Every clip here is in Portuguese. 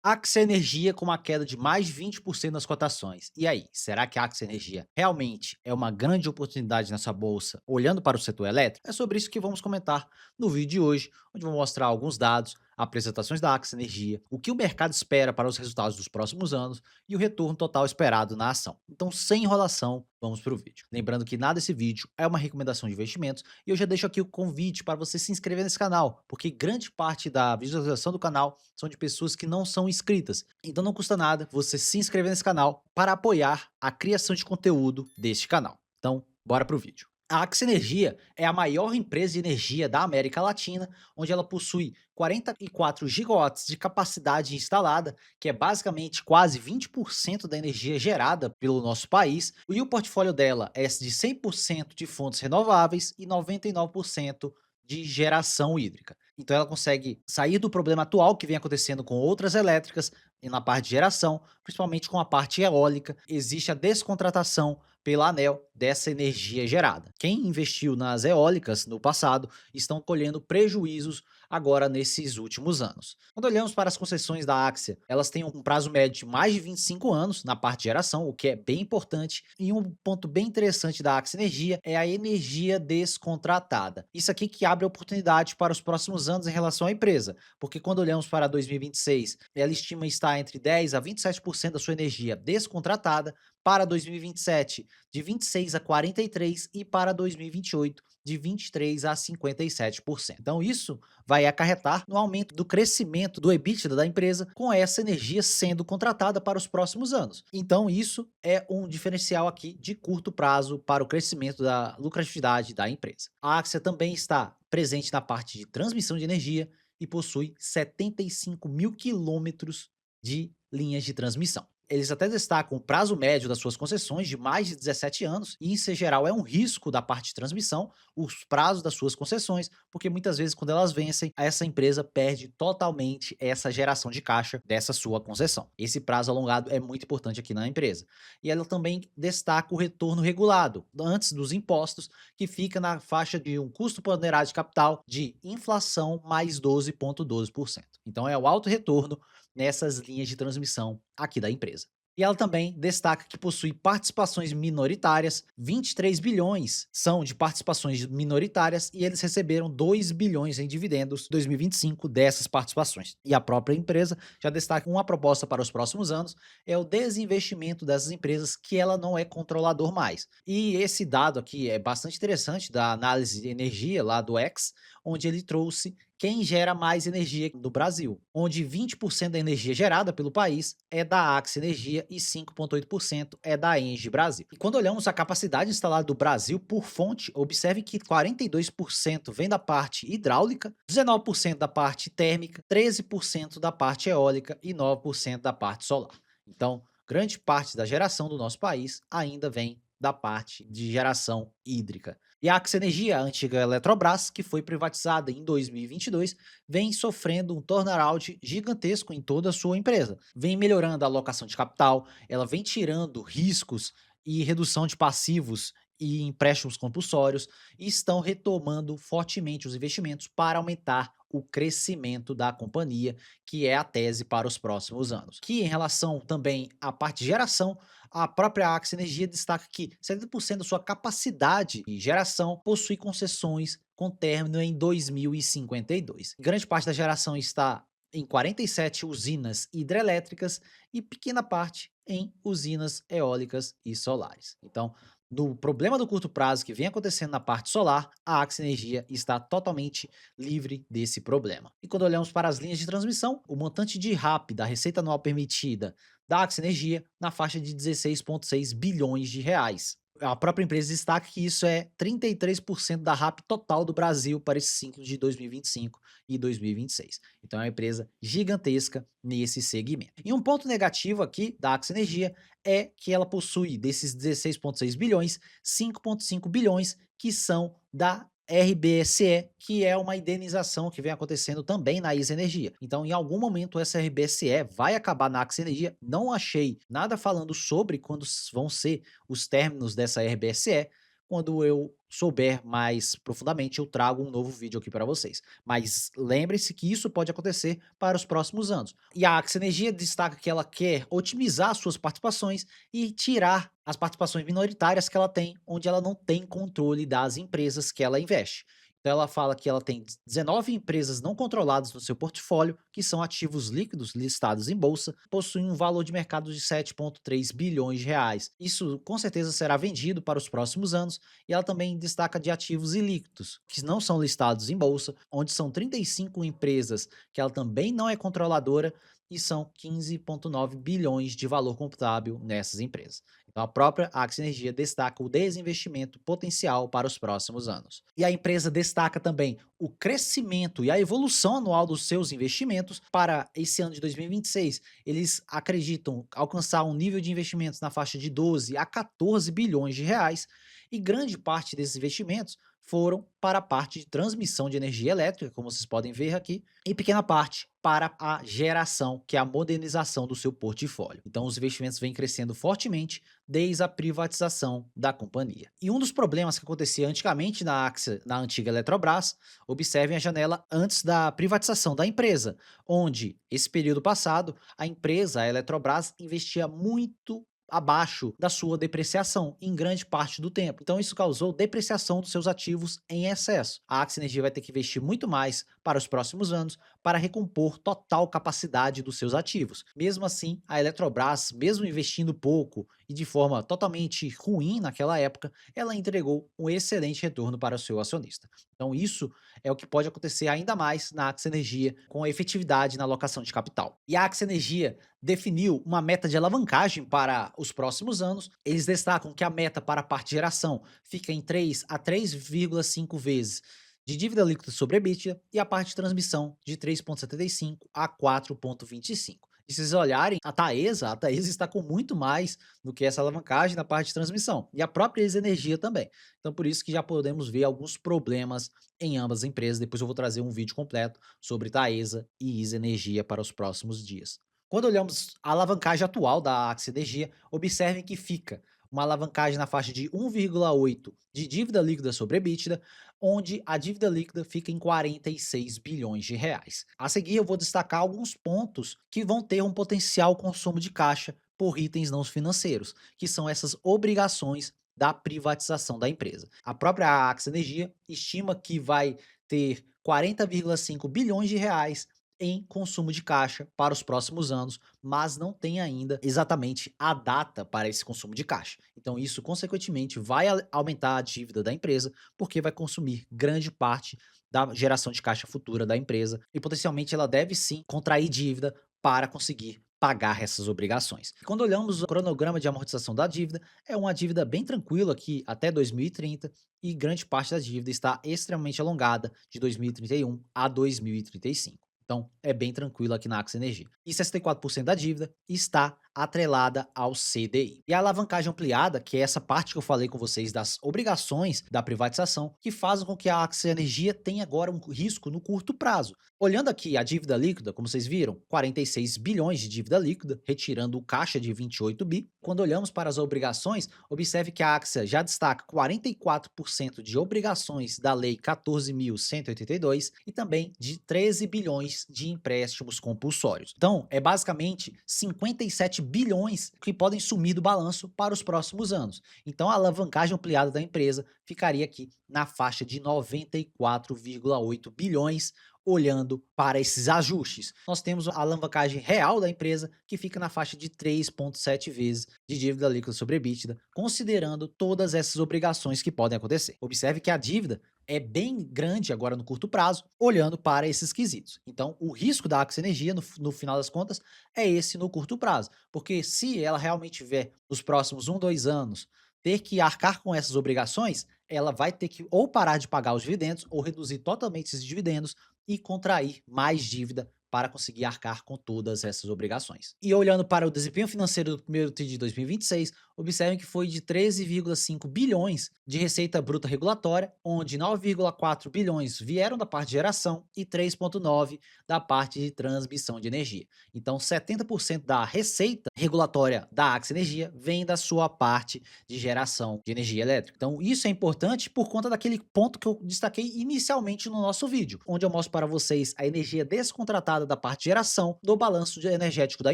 Axia Energia com uma queda de mais de 20% nas cotações. E aí, será que a Axia Energia realmente é uma grande oportunidade nessa bolsa, olhando para o setor elétrico? É sobre isso que vamos comentar no vídeo de hoje, onde vou mostrar alguns dados, apresentações da Axia Energia, o que o mercado espera para os resultados dos próximos anos e o retorno total esperado na ação. Então, sem enrolação, vamos para o vídeo. Lembrando que nada desse vídeo é uma recomendação de investimentos e eu já deixo aqui o convite para você se inscrever nesse canal, porque grande parte da visualização do canal são de pessoas que não são inscritas. Então não custa nada você se inscrever nesse canal para apoiar a criação de conteúdo deste canal. Então, bora pro vídeo. A Axia Energia é a maior empresa de energia da América Latina, onde ela possui 44 gigawatts de capacidade instalada, que é basicamente quase 20% da energia gerada pelo nosso país, e o portfólio dela é de 100% de fontes renováveis e 99% de geração hídrica. Então ela consegue sair do problema atual que vem acontecendo com outras elétricas e na parte de geração, principalmente com a parte eólica, existe a descontratação pela ANEEL dessa energia gerada. Quem investiu nas eólicas no passado estão colhendo prejuízos agora nesses últimos anos. Quando olhamos para as concessões da Axia, elas têm um prazo médio de mais de 25 anos na parte de geração, o que é bem importante. E um ponto bem interessante da Axia Energia é a energia descontratada. Isso aqui que abre oportunidade para os próximos anos em relação à empresa, porque quando olhamos para 2026, ela estima estar entre 10 a 27% da sua energia descontratada, para 2027 de 26 a 43 e para 2028 de 23 a 57%. Então isso vai acarretar no aumento do crescimento do EBITDA da empresa com essa energia sendo contratada para os próximos anos. Então isso é um diferencial aqui de curto prazo para o crescimento da lucratividade da empresa. A Axia também está presente na parte de transmissão de energia e possui 75 mil quilômetros de linhas de transmissão. Eles até destacam o prazo médio das suas concessões de mais de 17 anos, e isso em geral é um risco da parte de transmissão, os prazos das suas concessões, porque muitas vezes quando elas vencem, essa empresa perde totalmente essa geração de caixa dessa sua concessão. Esse prazo alongado é muito importante aqui na empresa. E ela também destaca o retorno regulado, antes dos impostos, que fica na faixa de um custo ponderado de capital de inflação mais 12,12%. Então é o alto retorno nessas linhas de transmissão aqui da empresa. E ela também destaca que possui participações minoritárias, 23 bilhões são de participações minoritárias e eles receberam 2 bilhões em dividendos em 2025 dessas participações. E a própria empresa já destaca uma proposta para os próximos anos, é o desinvestimento dessas empresas que ela não é controlador mais. E esse dado aqui é bastante interessante da análise de energia lá do X, onde ele trouxe quem gera mais energia no Brasil, onde 20% da energia gerada pelo país é da Axia Energia e 5,8% é da Engie Brasil. E quando olhamos a capacidade instalada do Brasil por fonte, observe que 42% vem da parte hidráulica, 19% da parte térmica, 13% da parte eólica e 9% da parte solar. Então, grande parte da geração do nosso país ainda vem da parte de geração hídrica. E a Axia Energia, a antiga Eletrobras, que foi privatizada em 2022, vem sofrendo um turnaround gigantesco em toda a sua empresa. Vem melhorando a alocação de capital, ela vem tirando riscos e redução de passivos e empréstimos compulsórios e estão retomando fortemente os investimentos para aumentar o crescimento da companhia, que é a tese para os próximos anos. Que em relação também à parte de geração, a própria Axia Energia destaca que 70% da sua capacidade de geração possui concessões com término em 2052. Grande parte da geração está em 47 usinas hidrelétricas e pequena parte em usinas eólicas e solares. Então, no problema do curto prazo que vem acontecendo na parte solar, a Axia Energia está totalmente livre desse problema. E quando olhamos para as linhas de transmissão, o montante de RAP da receita anual permitida da Axia Energia na faixa de 16,6 bilhões de reais. A própria empresa destaca que isso é 33% da RAP total do Brasil para esse ciclo de 2025 e 2026. Então é uma empresa gigantesca nesse segmento. E um ponto negativo aqui da Axia Energia é que ela possui desses 16,6 bilhões, 5,5 bilhões que são da RBSE, que é uma indenização que vem acontecendo também na ISA Energia. Então, em algum momento, essa RBSE vai acabar na Axia Energia. Não achei nada falando sobre quando vão ser os términos dessa RBSE, quando eu souber mais profundamente, eu trago um novo vídeo aqui para vocês. Mas lembre-se que isso pode acontecer para os próximos anos. E a Axia Energia destaca que ela quer otimizar suas participações e tirar as participações minoritárias que ela tem, onde ela não tem controle das empresas que ela investe. Então ela fala que ela tem 19 empresas não controladas no seu portfólio, que são ativos líquidos listados em bolsa, possuem um valor de mercado de 7,3 bilhões de reais. Isso com certeza será vendido para os próximos anos, e ela também destaca de ativos ilíquidos, que não são listados em bolsa, onde são 35 empresas que ela também não é controladora, e são 15,9 bilhões de valor contábil nessas empresas. Então, a própria Axia Energia destaca o desinvestimento potencial para os próximos anos. E a empresa destaca também o crescimento e a evolução anual dos seus investimentos para esse ano de 2026. Eles acreditam alcançar um nível de investimentos na faixa de 12 a 14 bilhões de reais, e grande parte desses investimentos foram para a parte de transmissão de energia elétrica, como vocês podem ver aqui, e pequena parte para a geração, que é a modernização do seu portfólio. Então, os investimentos vêm crescendo fortemente desde a privatização da companhia. E um dos problemas que acontecia antigamente na Axia, na antiga Eletrobras, observem a janela antes da privatização da empresa, onde, esse período passado, a empresa, a Eletrobras, investia muito abaixo da sua depreciação em grande parte do tempo. Então isso causou depreciação dos seus ativos em excesso. A Axia Energia vai ter que investir muito mais para os próximos anos para recompor total capacidade dos seus ativos. Mesmo assim, a Eletrobras, mesmo investindo pouco e de forma totalmente ruim naquela época, ela entregou um excelente retorno para o seu acionista. Então isso é o que pode acontecer ainda mais na Axia Energia com a efetividade na alocação de capital. E a Axia Energia definiu uma meta de alavancagem para os próximos anos. Eles destacam que a meta para a parte de geração fica em 3 a 3,5 vezes de dívida líquida sobre EBITDA, e a parte de transmissão de 3,75 a 4,25. E se vocês olharem, a Taesa está com muito mais do que essa alavancagem na parte de transmissão, e a própria Ex Energia também. Então por isso que já podemos ver alguns problemas em ambas as empresas. Depois eu vou trazer um vídeo completo sobre Taesa e Ex Energia para os próximos dias. Quando olhamos a alavancagem atual da Axia Energia, observem que fica uma alavancagem na faixa de 1,8 de dívida líquida sobre EBITDA, onde a dívida líquida fica em 46 bilhões de reais. A seguir, eu vou destacar alguns pontos que vão ter um potencial consumo de caixa por itens não financeiros, que são essas obrigações da privatização da empresa. A própria Axia Energia estima que vai ter 40,5 bilhões de reais em consumo de caixa para os próximos anos, mas não tem ainda exatamente a data para esse consumo de caixa. Então isso, consequentemente, vai aumentar a dívida da empresa, porque vai consumir grande parte da geração de caixa futura da empresa, e potencialmente ela deve sim contrair dívida para conseguir pagar essas obrigações. E quando olhamos o cronograma de amortização da dívida, é uma dívida bem tranquila aqui até 2030, e grande parte da dívida está extremamente alongada de 2031 a 2035. Então, é bem tranquilo aqui na Axia Energia. E 64% da dívida está atrelada ao CDI. E a alavancagem ampliada, que é essa parte que eu falei com vocês das obrigações da privatização, que fazem com que a Axia Energia tenha agora um risco no curto prazo. Olhando aqui a dívida líquida, como vocês viram, 46 bilhões de dívida líquida, retirando o caixa de 28 bi. Quando olhamos para as obrigações, observe que a Axia já destaca 44% de obrigações da Lei 14.182 e também de 13 bilhões de empréstimos compulsórios. Então, é basicamente 57 bilhões que podem sumir do balanço para os próximos anos. Então, a alavancagem ampliada da empresa ficaria aqui na faixa de 94,8 bilhões, olhando para esses ajustes. Nós temos a alavancagem real da empresa, que fica na faixa de 3,7 vezes de dívida líquida sobre EBITDA, considerando todas essas obrigações que podem acontecer. Observe que a dívida é bem grande agora no curto prazo, olhando para esses quesitos. Então, o risco da Axia Energia, no final das contas, é esse no curto prazo, porque se ela realmente tiver, nos próximos 2 anos, ter que arcar com essas obrigações, ela vai ter que ou parar de pagar os dividendos ou reduzir totalmente esses dividendos e contrair mais dívida para conseguir arcar com todas essas obrigações. E olhando para o desempenho financeiro do primeiro TRI de 2026, observem que foi de 13,5 bilhões de receita bruta regulatória, onde 9,4 bilhões vieram da parte de geração e 3,9 da parte de transmissão de energia. Então, 70% da receita regulatória da Axia Energia vem da sua parte de geração de energia elétrica. Então, isso é importante por conta daquele ponto que eu destaquei inicialmente no nosso vídeo, onde eu mostro para vocês a energia descontratada da parte de geração do balanço energético da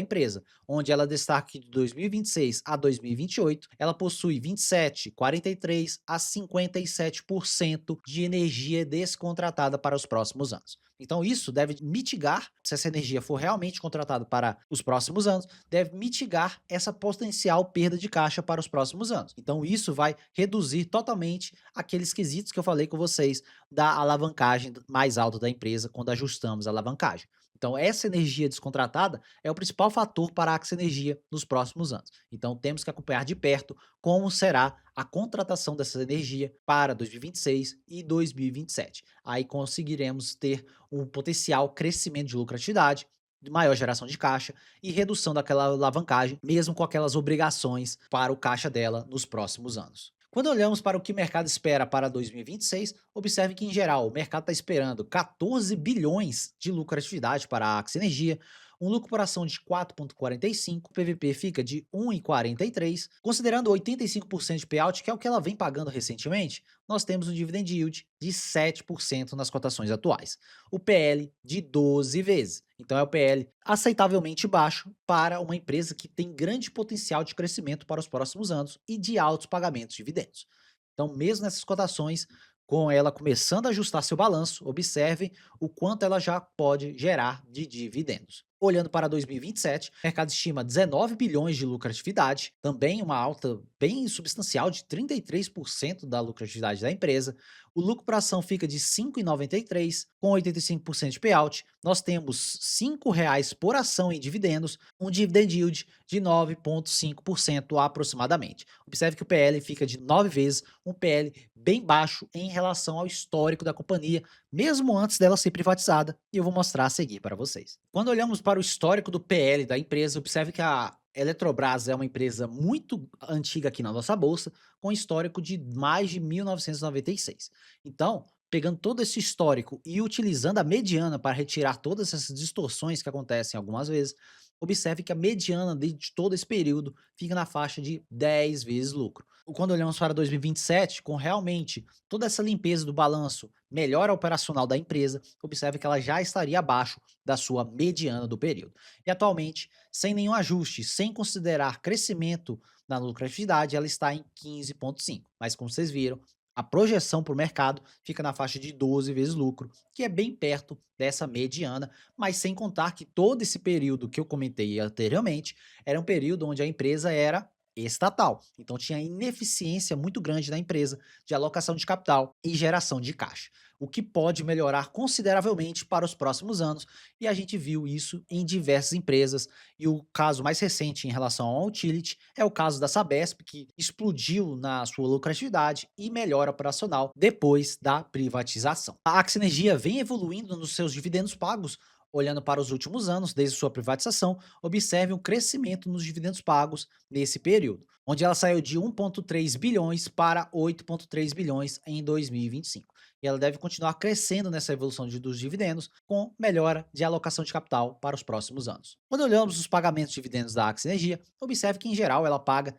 empresa, onde ela destaca que de 2026 a 2028, ela possui 27, 43 a 57% de energia descontratada para os próximos anos. Então isso deve mitigar, se essa energia for realmente contratada para os próximos anos, deve mitigar essa potencial perda de caixa para os próximos anos. Então isso vai reduzir totalmente aqueles quesitos que eu falei com vocês da alavancagem mais alta da empresa quando ajustamos a alavancagem. Então essa energia descontratada é o principal fator para a Axia Energia nos próximos anos. Então temos que acompanhar de perto como será a contratação dessa energia para 2026 e 2027. Aí conseguiremos ter um potencial crescimento de lucratividade, de maior geração de caixa e redução daquela alavancagem, mesmo com aquelas obrigações para o caixa dela nos próximos anos. Quando olhamos para o que o mercado espera para 2026, observe que, em geral, o mercado está esperando 14 bilhões de lucratividade para a Axia Energia, um lucro por ação de 4,45, o PVP fica de 1,43, considerando 85% de payout, que é o que ela vem pagando recentemente, nós temos um dividend yield de 7% nas cotações atuais. O PL de 12 vezes. Então é o PL aceitavelmente baixo para uma empresa que tem grande potencial de crescimento para os próximos anos e de altos pagamentos de dividendos. Então, mesmo nessas cotações, com ela começando a ajustar seu balanço, observe o quanto ela já pode gerar de dividendos. Olhando para 2027, o mercado estima 19 bilhões de lucratividade, também uma alta bem substancial de 33% da lucratividade da empresa. O lucro por ação fica de R$ 5,93, com 85% de payout. Nós temos R$ 5,00 por ação em dividendos, um dividend yield de 9,5% aproximadamente. Observe que o PL fica de 9 vezes, um PL bem baixo em relação ao histórico da companhia, mesmo antes dela ser privatizada, e eu vou mostrar a seguir para vocês. Quando olhamos para o histórico do PL da empresa, observe que a Eletrobras é uma empresa muito antiga aqui na nossa bolsa, com histórico de mais de 1996. Então, pegando todo esse histórico e utilizando a mediana para retirar todas essas distorções que acontecem algumas vezes, observe que a mediana de todo esse período fica na faixa de 10 vezes lucro. Quando olhamos para 2027, com realmente toda essa limpeza do balanço, melhora operacional da empresa, observe que ela já estaria abaixo da sua mediana do período. E atualmente, sem nenhum ajuste, sem considerar crescimento na lucratividade, ela está em 15,5. Mas como vocês viram, a projeção para o mercado fica na faixa de 12 vezes lucro, que é bem perto dessa mediana, mas sem contar que todo esse período que eu comentei anteriormente era um período onde a empresa era estatal. Então tinha ineficiência muito grande da empresa de alocação de capital e geração de caixa, o que pode melhorar consideravelmente para os próximos anos, e a gente viu isso em diversas empresas, e o caso mais recente em relação ao utility é o caso da Sabesp, que explodiu na sua lucratividade e melhora operacional depois da privatização. A Axia Energia vem evoluindo nos seus dividendos pagos. Olhando para os últimos anos, desde sua privatização, observe um crescimento nos dividendos pagos nesse período, onde ela saiu de 1,3 bilhões para 8,3 bilhões em 2025. E ela deve continuar crescendo nessa evolução dos dividendos, com melhora de alocação de capital para os próximos anos. Quando olhamos os pagamentos de dividendos da Axia Energia, observe que, em geral, ela paga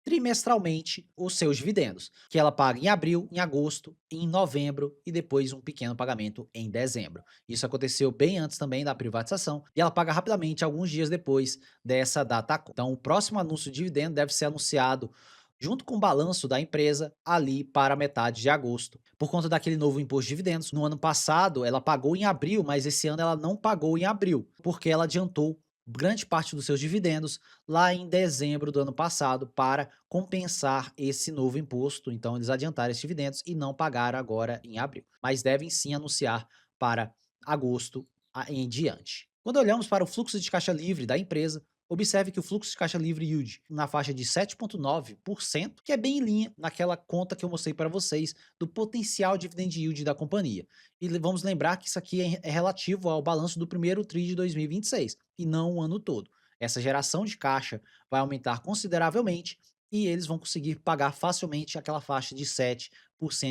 trimestralmente os seus dividendos, que ela paga em abril, em agosto, em novembro e depois um pequeno pagamento em dezembro. Isso aconteceu bem antes também da privatização e ela paga rapidamente alguns dias depois dessa data. Então, o próximo anúncio de dividendo deve ser anunciado junto com o balanço da empresa ali para metade de agosto, por conta daquele novo imposto de dividendos. No ano passado, ela pagou em abril, mas esse ano ela não pagou em abril, porque ela adiantou grande parte dos seus dividendos lá em dezembro do ano passado para compensar esse novo imposto. Então, eles adiantaram esses dividendos e não pagaram agora em abril, mas devem sim anunciar para agosto em diante. Quando olhamos para o fluxo de caixa livre da empresa, Observe que o fluxo de caixa livre yield na faixa de 7,9%, que é bem em linha naquela conta que eu mostrei para vocês do potencial dividend yield da companhia. E vamos lembrar que isso aqui é relativo ao balanço do primeiro TRI de 2026 e não o ano todo. Essa geração de caixa vai aumentar consideravelmente e eles vão conseguir pagar facilmente aquela faixa de 7%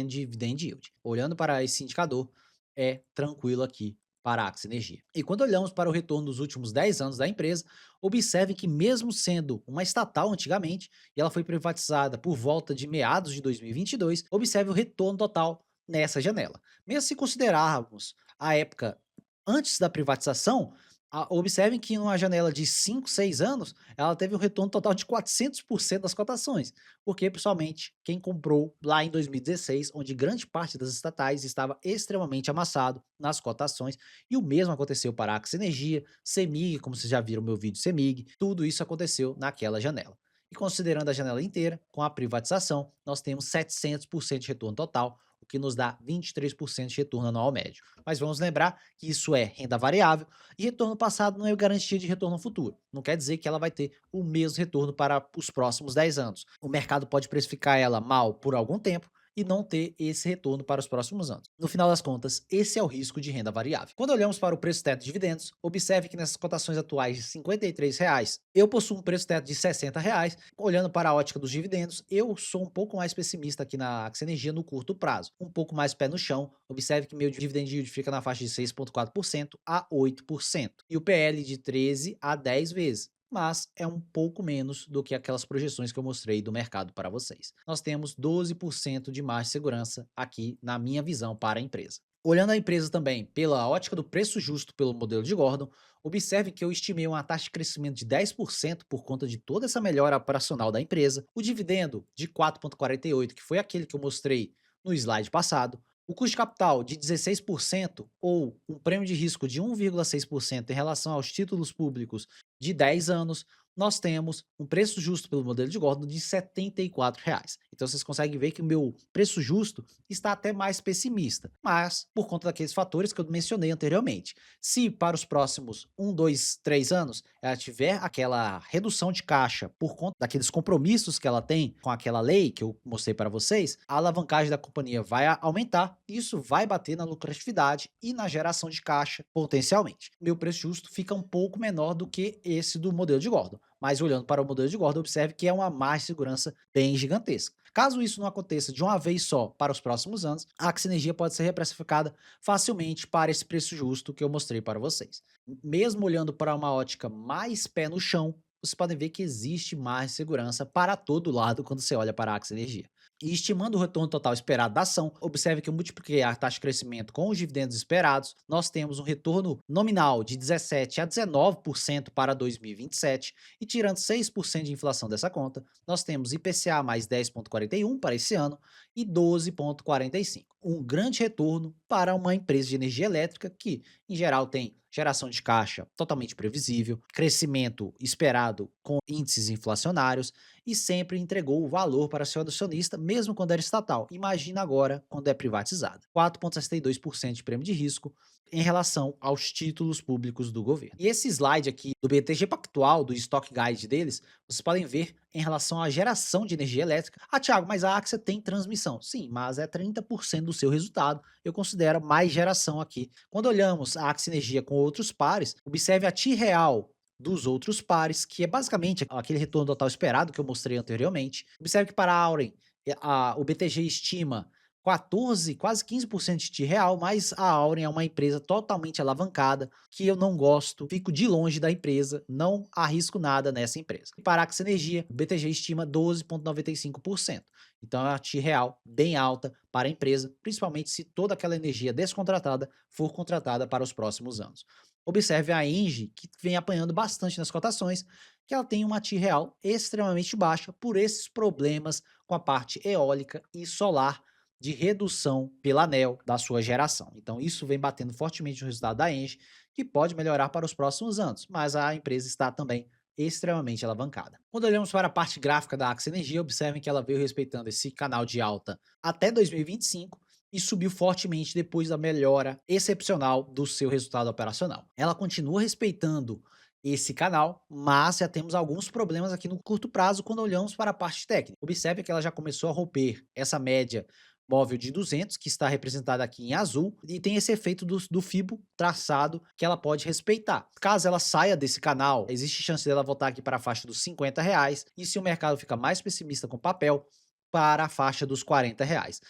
de dividend yield. Olhando para esse indicador, é tranquilo aqui para a Axia Energia. E quando olhamos para o retorno dos últimos 10 anos da empresa, observe que mesmo sendo uma estatal antigamente, e ela foi privatizada por volta de meados de 2022, observe o retorno total nessa janela. Mesmo se considerarmos a época antes da privatização, observem que numa janela de 5, 6 anos, ela teve um retorno total de 400% das cotações, porque principalmente quem comprou lá em 2016, onde grande parte das estatais estava extremamente amassado nas cotações, e o mesmo aconteceu para a Axia Energia, CEMIG, como vocês já viram meu vídeo CEMIG, tudo isso aconteceu naquela janela. E considerando a janela inteira, com a privatização, nós temos 700% de retorno total, o que nos dá 23% de retorno anual médio. Mas vamos lembrar que isso é renda variável e retorno passado não é garantia de retorno futuro. Não quer dizer que ela vai ter o mesmo retorno para os próximos 10 anos. O mercado pode precificar ela mal por algum tempo e não ter esse retorno para os próximos anos. No final das contas, esse é o risco de renda variável. Quando olhamos para o preço teto de dividendos, observe que nessas cotações atuais de R$ 53, eu possuo um preço teto de R$ 60. Olhando para a ótica dos dividendos, eu sou um pouco mais pessimista aqui na Axia Energia no curto prazo, um pouco mais pé no chão. Observe que meu dividend yield fica na faixa de 6,4% a 8% e o PL de 13 a 10 vezes, mas é um pouco menos do que aquelas projeções que eu mostrei do mercado para vocês. Nós temos 12% de margem de segurança aqui na minha visão para a empresa. Olhando a empresa também pela ótica do preço justo pelo modelo de Gordon, observe que eu estimei uma taxa de crescimento de 10% por conta de toda essa melhora operacional da empresa, o dividendo de 4,48, que foi aquele que eu mostrei no slide passado, o custo de capital de 16% ou um prêmio de risco de 1,6% em relação aos títulos públicos de 10 anos, nós temos um preço justo pelo modelo de Gordon de R$ 74. Então vocês conseguem ver que o meu preço justo está até mais pessimista, mas por conta daqueles fatores que eu mencionei anteriormente. Se para os próximos 1, 2, 3 anos ela tiver aquela redução de caixa por conta daqueles compromissos que ela tem com aquela lei que eu mostrei para vocês, a alavancagem da companhia vai aumentar, e isso vai bater na lucratividade e na geração de caixa potencialmente. Meu preço justo fica um pouco menor do que esse do modelo de Gordon, mas olhando para o modelo de Gordon, observe que é uma margem de segurança bem gigantesca. Caso isso não aconteça de uma vez só para os próximos anos, a Axia Energia pode ser reprecificada facilmente para esse preço justo que eu mostrei para vocês. Mesmo olhando para uma ótica mais pé no chão, vocês podem ver que existe mais segurança para todo lado quando você olha para a Axia Energia. E estimando o retorno total esperado da ação, observe que eu multipliquei a taxa de crescimento com os dividendos esperados, nós temos um retorno nominal de 17 a 19% para 2027, e tirando 6% de inflação dessa conta, nós temos IPCA mais 10,41 para esse ano e 12,45. Um grande retorno para uma empresa de energia elétrica que, em geral, tem geração de caixa totalmente previsível, crescimento esperado com índices inflacionários e sempre entregou o valor para seu acionista, mesmo quando era estatal. Imagina agora quando é privatizada. 4,62% de prêmio de risco em relação aos títulos públicos do governo. E esse slide aqui do BTG Pactual, do Stock Guide deles, vocês podem ver em relação à geração de energia elétrica. Ah, Thiago, mas a Axia tem transmissão. Sim, mas é 30% do seu resultado. Eu considero mais geração aqui. Quando olhamos a Axia Energia com outros pares, observe a TI real dos outros pares, que é basicamente aquele retorno total esperado que eu mostrei anteriormente. Observe que para a Auren, o BTG estima 14, quase 15% de TI real, mas a Auren é uma empresa totalmente alavancada, que eu não gosto, fico de longe da empresa, não arrisco nada nessa empresa. E para a Axia Energia, o BTG estima 12,95%. Então é uma TI real bem alta para a empresa, principalmente se toda aquela energia descontratada for contratada para os próximos anos. Observe a Engie, que vem apanhando bastante nas cotações, que ela tem uma TI real extremamente baixa por esses problemas com a parte eólica e solar de redução pela ANEEL da sua geração. Então isso vem batendo fortemente no resultado da Engie, que pode melhorar para os próximos anos, mas a empresa está também extremamente alavancada. Quando olhamos para a parte gráfica da Axia Energia, observem que ela veio respeitando esse canal de alta até 2025 e subiu fortemente depois da melhora excepcional do seu resultado operacional. Ela continua respeitando esse canal, mas já temos alguns problemas aqui no curto prazo quando olhamos para a parte técnica. Observe que ela já começou a romper essa média móvel de 200, que está representada aqui em azul, e tem esse efeito do Fibo traçado que ela pode respeitar. Caso ela saia desse canal, existe chance dela voltar aqui para a faixa dos R$ 50, e se o mercado fica mais pessimista com o papel, para a faixa dos R$ 40.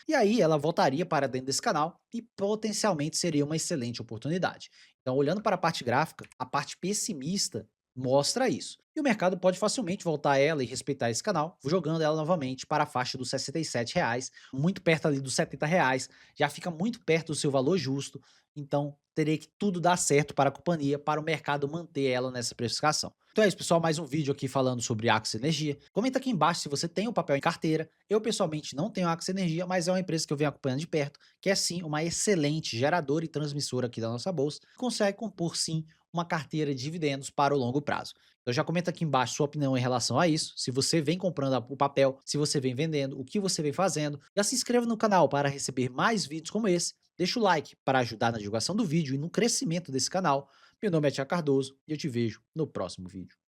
E aí ela voltaria para dentro desse canal e potencialmente seria uma excelente oportunidade. Então, olhando para a parte gráfica, a parte pessimista mostra isso. E o mercado pode facilmente voltar a ela e respeitar esse canal, jogando ela novamente para a faixa dos R$ 67, muito perto ali dos R$ 70, já fica muito perto do seu valor justo, então teria que tudo dar certo para a companhia, para o mercado manter ela nessa precificação. Então é isso, pessoal, mais um vídeo aqui falando sobre Axis Energia. Comenta aqui embaixo se você tem o papel em carteira. Eu pessoalmente não tenho Axis Energia, mas é uma empresa que eu venho acompanhando de perto, que é sim uma excelente geradora e transmissora aqui da nossa bolsa, consegue compor sim uma carteira de dividendos para o longo prazo. Então já comenta aqui embaixo sua opinião em relação a isso, se você vem comprando o papel, se você vem vendendo, o que você vem fazendo. Já se inscreva no canal para receber mais vídeos como esse, deixa o like para ajudar na divulgação do vídeo e no crescimento desse canal. Meu nome é Tiago Cardoso e eu te vejo no próximo vídeo.